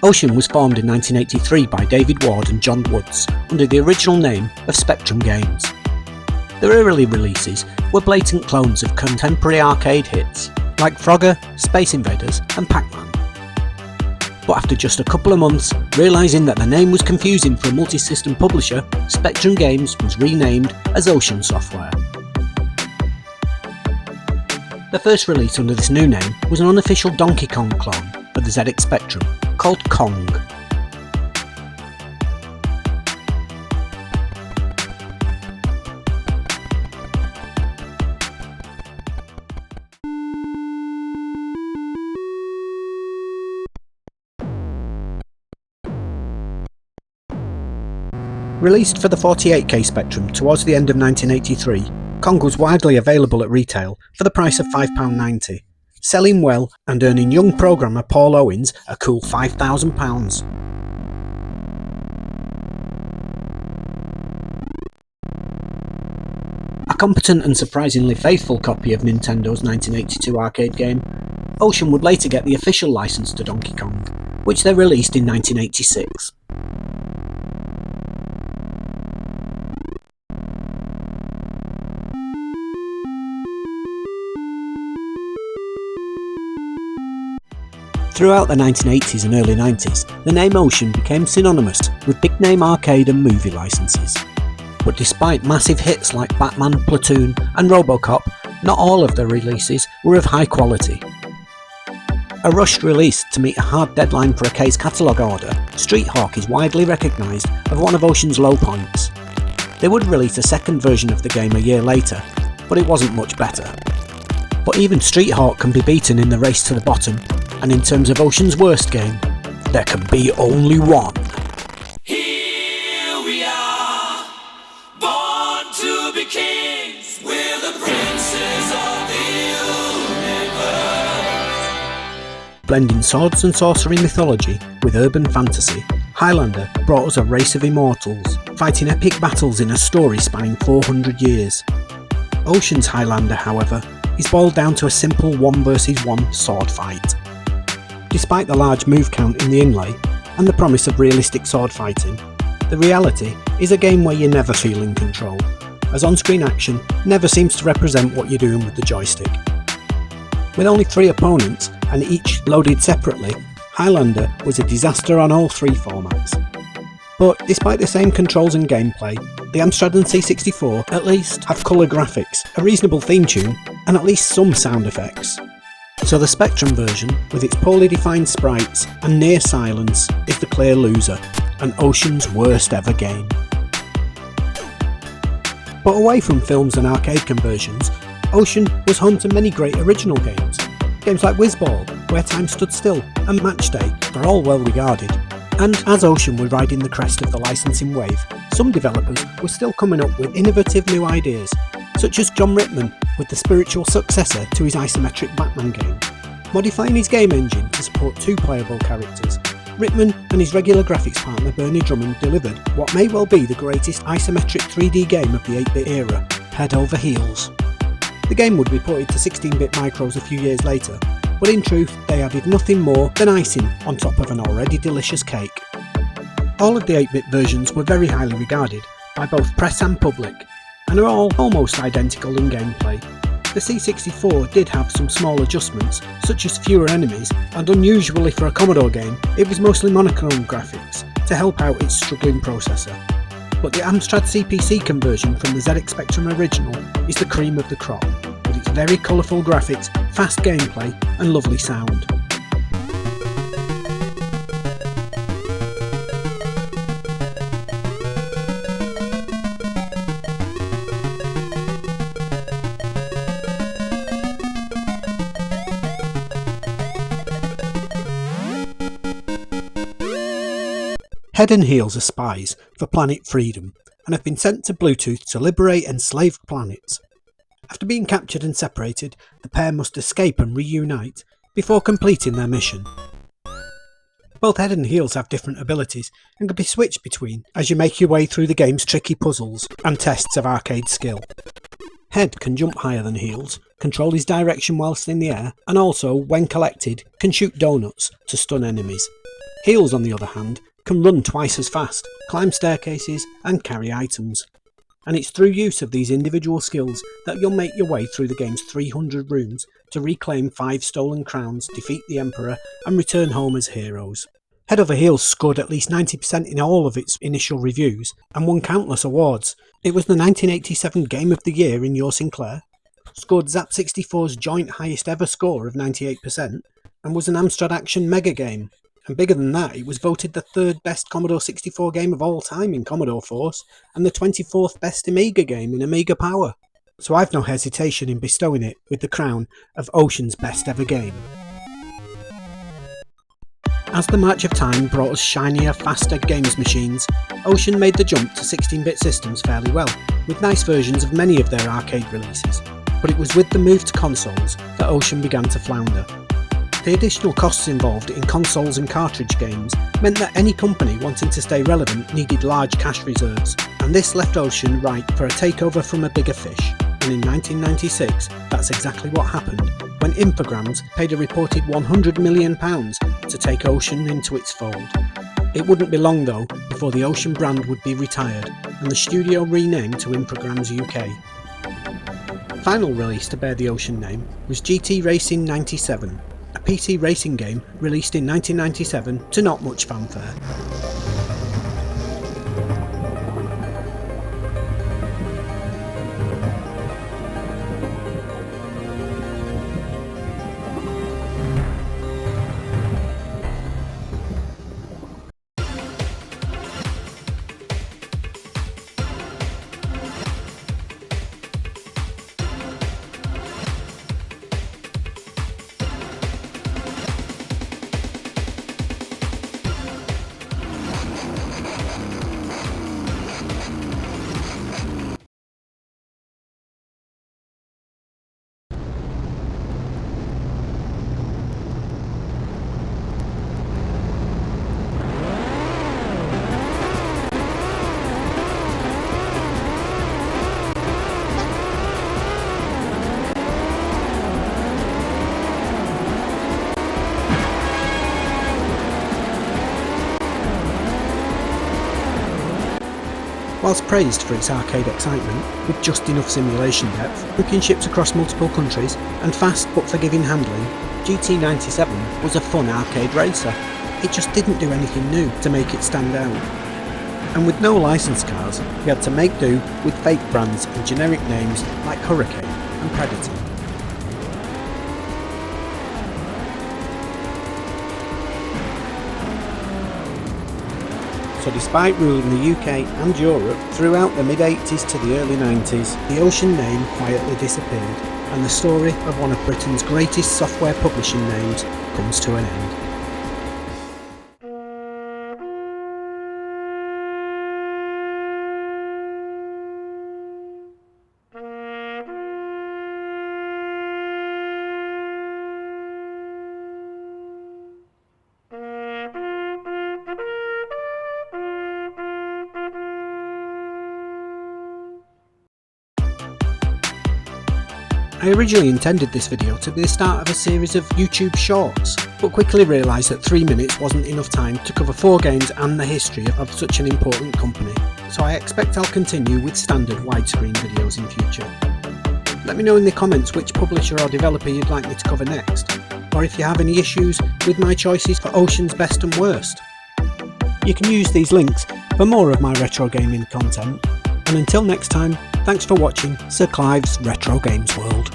Ocean was formed in 1983 by David Ward and John Woods under the original name of Spectrum Games. Their early releases were blatant clones of contemporary arcade hits like Frogger, Space Invaders and Pac-Man. But after just a couple of months, realising that the name was confusing for a multi-system publisher, Spectrum Games was renamed as Ocean Software. The first release under this new name was an unofficial Donkey Kong clone for the ZX Spectrum, called Kong. Released for the 48K Spectrum towards the end of 1983, Kong was widely available at retail for the price of £5.90, selling well and earning young programmer Paul Owens a cool £5,000. A competent and surprisingly faithful copy of Nintendo's 1982 arcade game, Ocean would later get the official license to Donkey Kong, which they released in 1986. Throughout the 1980s and early 90s, the name Ocean became synonymous with big-name arcade and movie licenses. But despite massive hits like Batman, Platoon and RoboCop, not all of their releases were of high quality. A rushed release to meet a hard deadline for a case catalogue order, Street Hawk is widely recognised as one of Ocean's low points. They would release a second version of the game a year later, but it wasn't much better. But even Street Hawk can be beaten in the race to the bottom, and in terms of Ocean's worst game, there can be only one. Here we are, born to be kings, we're the princes of the universe. Blending swords and sorcery mythology with urban fantasy, Highlander brought us a race of immortals, fighting epic battles in a story spanning 400 years. Ocean's Highlander, however, is boiled down to a simple 1 versus 1 sword fight. Despite the large move count in the inlay, and the promise of realistic sword fighting, the reality is a game where you never feel in control, as on-screen action never seems to represent what you're doing with the joystick. With only 3 opponents, and each loaded separately, Highlander was a disaster on all 3 formats. But despite the same controls and gameplay, the Amstrad and C64 at least have colour graphics, a reasonable theme tune, and at least some sound effects. So the Spectrum version, with its poorly defined sprites and near silence, is the clear loser, and Ocean's worst ever game. But away from films and arcade conversions, Ocean was home to many great original games. Games like Whizball, Where Time Stood Still, and Matchday are all well regarded. And as Ocean were riding the crest of the licensing wave, some developers were still coming up with innovative new ideas, such as John Ritman with the spiritual successor to his isometric Batman game. Modifying his game engine to support 2 playable characters, Ritman and his regular graphics partner Bernie Drummond delivered what may well be the greatest isometric 3D game of the 8-bit era, Head Over Heels. The game would be ported to 16-bit micros a few years later, but in truth they added nothing more than icing on top of an already delicious cake. All of the 8-bit versions were very highly regarded by both press and public, and are all almost identical in gameplay. The C64 did have some small adjustments, such as fewer enemies, and unusually for a Commodore game, it was mostly monochrome graphics to help out its struggling processor. But the Amstrad CPC conversion from the ZX Spectrum original is the cream of the crop, with its very colourful graphics, fast gameplay and lovely sound. Head and Heels are spies for Planet Freedom and have been sent to Bluetooth to liberate enslaved planets. After being captured and separated, the pair must escape and reunite before completing their mission. Both Head and Heels have different abilities and can be switched between as you make your way through the game's tricky puzzles and tests of arcade skill. Head can jump higher than Heels, control his direction whilst in the air, and also, when collected, can shoot donuts to stun enemies. Heels, on the other hand, can run twice as fast, climb staircases and carry items. And it's through use of these individual skills that you'll make your way through the game's 300 rooms to reclaim 5 stolen crowns, defeat the Emperor and return home as heroes. Head Over Heels scored at least 90% in all of its initial reviews and won countless awards. It was the 1987 Game of the Year in Your Sinclair, scored Zap64's joint highest ever score of 98%, and was an Amstrad Action mega game. And bigger than that, it was voted the 3rd best Commodore 64 game of all time in Commodore Force, and the 24th best Amiga game in Amiga Power. So I've no hesitation in bestowing it with the crown of Ocean's best ever game. As the march of time brought us shinier, faster games machines, Ocean made the jump to 16-bit systems fairly well, with nice versions of many of their arcade releases. But it was with the move to consoles that Ocean began to flounder. The additional costs involved in consoles and cartridge games meant that any company wanting to stay relevant needed large cash reserves, and this left Ocean ripe for a takeover from a bigger fish. And in 1996, that's exactly what happened, when Infogrames paid a reported £100 million to take Ocean into its fold. It wouldn't be long though before the Ocean brand would be retired, and the studio renamed to Infogrames UK. Final release to bear the Ocean name was GT Racing 97, a PC racing game released in 1997 to not much fanfare. Whilst praised for its arcade excitement, with just enough simulation depth, booking ships across multiple countries, and fast but forgiving handling, GT97 was a fun arcade racer. It just didn't do anything new to make it stand out. And with no licensed cars, we had to make do with fake brands and generic names like Hurricane and Predator. So despite ruling the UK and Europe throughout the mid-80s to the early 90s, the Ocean name quietly disappeared, and the story of one of Britain's greatest software publishing names comes to an end. I originally intended this video to be the start of a series of YouTube shorts, but quickly realised that 3 minutes wasn't enough time to cover 4 games and the history of such an important company, so I expect I'll continue with standard widescreen videos in future. Let me know in the comments which publisher or developer you'd like me to cover next, or if you have any issues with my choices for Ocean's best and worst. You can use these links for more of my retro gaming content, and until next time, thanks for watching Sir Clive's Retro Games World.